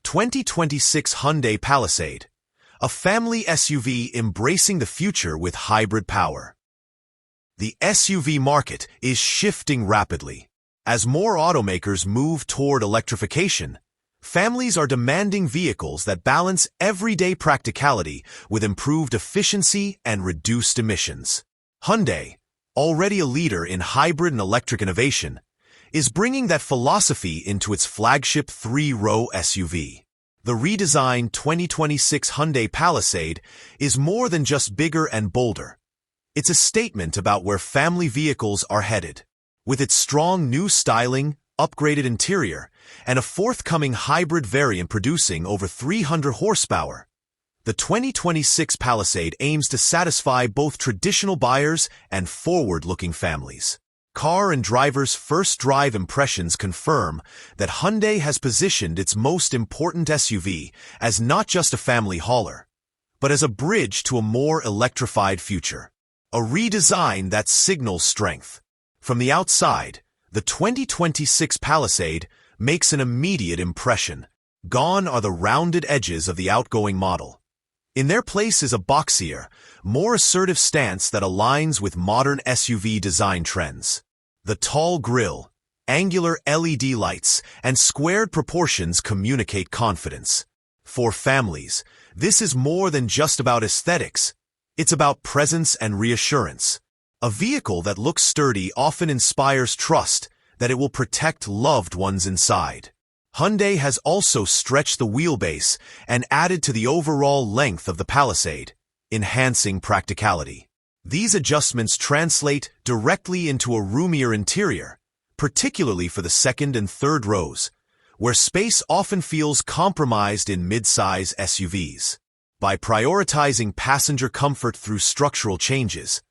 2026 Hyundai Palisade, a family SUV embracing the future with hybrid power. The SUV market is shifting rapidly. As more automakers move toward electrification, families are demanding vehicles that balance everyday practicality with improved efficiency and reduced emissions. Hyundai, already a leader in hybrid and electric innovation, is bringing that philosophy into its flagship three-row SUV. The redesigned 2026 Hyundai Palisade is more than just bigger and bolder. It's a statement about where family vehicles are headed. With its strong new styling, upgraded interior, and a forthcoming hybrid variant producing over 300 horsepower, the 2026 Palisade aims to satisfy both traditional buyers and forward-looking families. Car and drivers' first drive impressions confirm that Hyundai has positioned its most important SUV as not just a family hauler, but as a bridge to a more electrified future. A redesign that signals strength. From the outside, the 2026 Palisade makes an immediate impression. Gone are the rounded edges of the outgoing model. In their place is a boxier, more assertive stance that aligns with modern SUV design trends. The tall grille, angular LED lights, and squared proportions communicate confidence. For families, this is more than just about aesthetics. It's about presence and reassurance. A vehicle that looks sturdy often inspires trust that it will protect loved ones inside. Hyundai has also stretched the wheelbase and added to the overall length of the Palisade, enhancing practicality. These adjustments translate directly into a roomier interior, particularly for the second and third rows, where space often feels compromised in mid-size SUVs. By prioritizing passenger comfort through structural changes,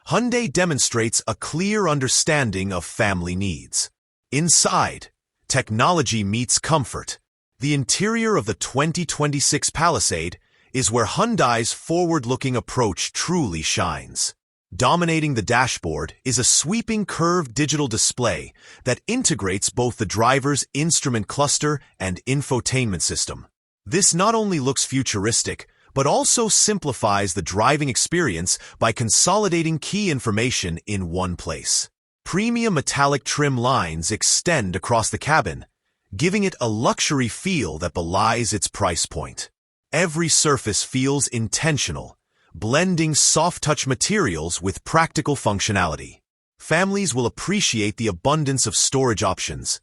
Hyundai demonstrates a clear understanding of family needs. Inside, technology meets comfort. The interior of the 2026 Palisade is where Hyundai's forward-looking approach truly shines. Dominating the dashboard is a sweeping curved digital display that integrates both the driver's instrument cluster and infotainment system. This not only looks futuristic, but also simplifies the driving experience by consolidating key information in one place. Premium metallic trim lines extend across the cabin, giving it a luxury feel that belies its price point. Every surface feels intentional, blending soft-touch materials with practical functionality. Families will appreciate the abundance of storage options,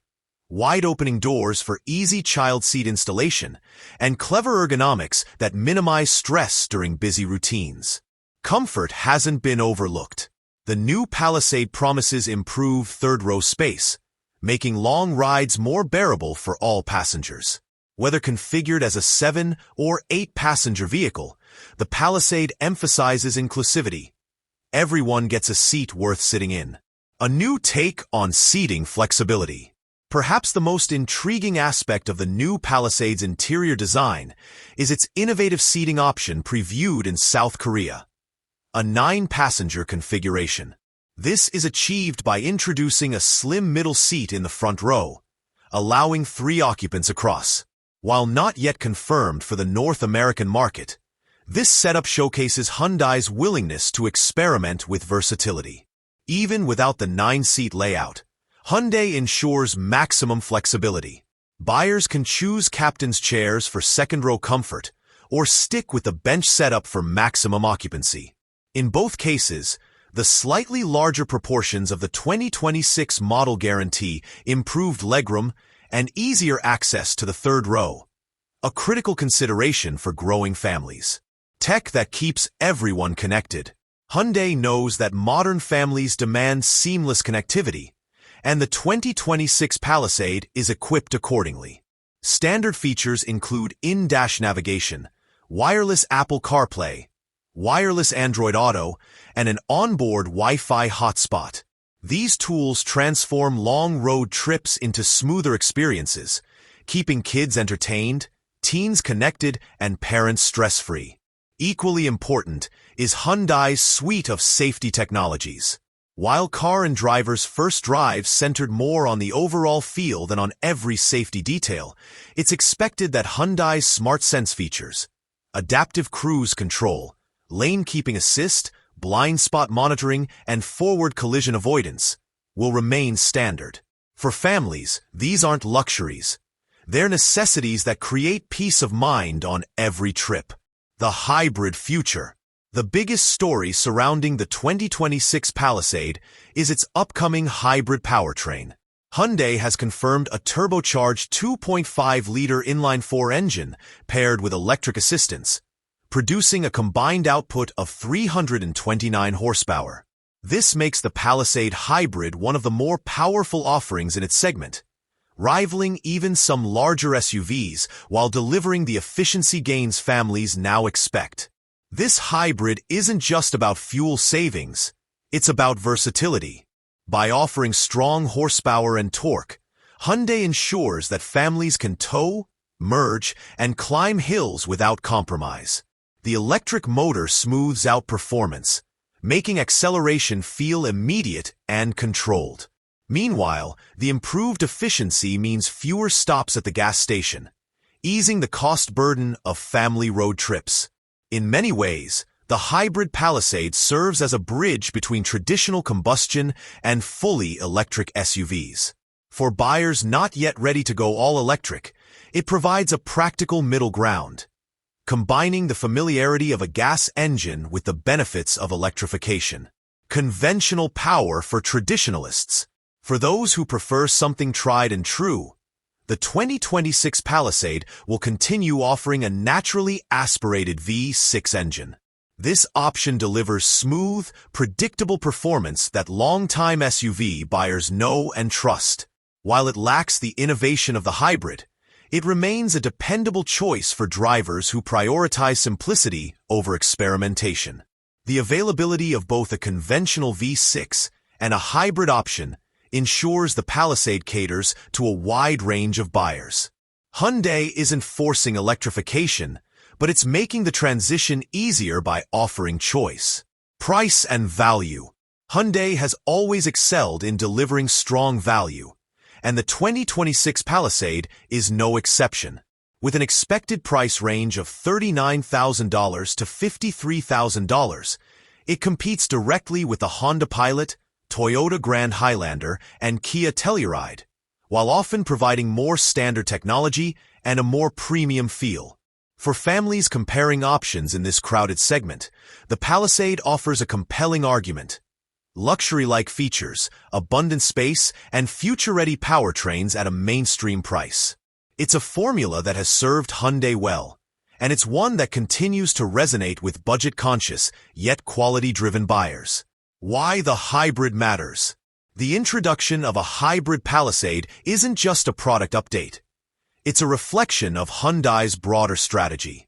wide-opening doors for easy child seat installation, and clever ergonomics that minimize stress during busy routines. Comfort hasn't been overlooked. The new Palisade promises improved third-row space, making long rides more bearable for all passengers. Whether configured as a 7- or 8-passenger vehicle, the Palisade emphasizes inclusivity. Everyone gets a seat worth sitting in. A new take on seating flexibility. Perhaps the most intriguing aspect of the new Palisade's interior design is its innovative seating option previewed in South Korea. A 9-passenger configuration. This is achieved by introducing a slim middle seat in the front row, allowing 3 occupants across. While not yet confirmed for the North American market, this setup showcases Hyundai's willingness to experiment with versatility. Even without the 9-seat layout, Hyundai ensures maximum flexibility. Buyers can choose captain's chairs for second-row comfort or stick with the bench setup for maximum occupancy. In both cases, the slightly larger proportions of the 2026 model guarantee improved legroom and easier access to the third row, a critical consideration for growing families. Tech that keeps everyone connected. Hyundai knows that modern families demand seamless connectivity, and the 2026 Palisade is equipped accordingly. Standard features include in-dash navigation, wireless Apple CarPlay, wireless Android Auto, and an onboard Wi-Fi hotspot. These tools transform long road trips into smoother experiences, keeping kids entertained, teens connected, and parents stress-free. Equally important is Hyundai's suite of safety technologies. While car and driver's first drive centered more on the overall feel than on every safety detail, it's expected that Hyundai's Smart Sense features, adaptive cruise control, lane keeping assist, blind spot monitoring, and forward collision avoidance will remain standard. For families, these aren't luxuries. They're necessities that create peace of mind on every trip. The hybrid future. The biggest story surrounding the 2026 Palisade is its upcoming hybrid powertrain. Hyundai has confirmed a turbocharged 2.5-liter inline-4 engine paired with electric assistance, producing a combined output of 329 horsepower. This makes the Palisade Hybrid one of the more powerful offerings in its segment, rivaling even some larger SUVs while delivering the efficiency gains families now expect. This hybrid isn't just about fuel savings, it's about versatility. By offering strong horsepower and torque, Hyundai ensures that families can tow, merge, and climb hills without compromise. The electric motor smooths out performance, making acceleration feel immediate and controlled. Meanwhile, the improved efficiency means fewer stops at the gas station, easing the cost burden of family road trips. In many ways, the hybrid Palisade serves as a bridge between traditional combustion and fully electric SUVs. For buyers not yet ready to go all electric, it provides a practical middle ground, combining the familiarity of a gas engine with the benefits of electrification. Conventional power for traditionalists. For those who prefer something tried and true, the 2026 Palisade will continue offering a naturally aspirated V6 engine. This option delivers smooth, predictable performance that longtime SUV buyers know and trust. While it lacks the innovation of the hybrid, it remains a dependable choice for drivers who prioritize simplicity over experimentation. The availability of both a conventional V6 and a hybrid option ensures the Palisade caters to a wide range of buyers. Hyundai isn't forcing electrification, but it's making the transition easier by offering choice. Price and value. Hyundai has always excelled in delivering strong value, and the 2026 Palisade is no exception. With an expected price range of $39,000 to $53,000, it competes directly with the Honda Pilot, Toyota Grand Highlander, and Kia Telluride, while often providing more standard technology and a more premium feel. For families comparing options in this crowded segment, the Palisade offers a compelling argument. Luxury-like features, abundant space, and future-ready powertrains at a mainstream price. It's a formula that has served Hyundai well, and it's one that continues to resonate with budget-conscious, yet quality-driven buyers. Why the hybrid matters. The introduction of a hybrid Palisade isn't just a product update. It's a reflection of Hyundai's broader strategy.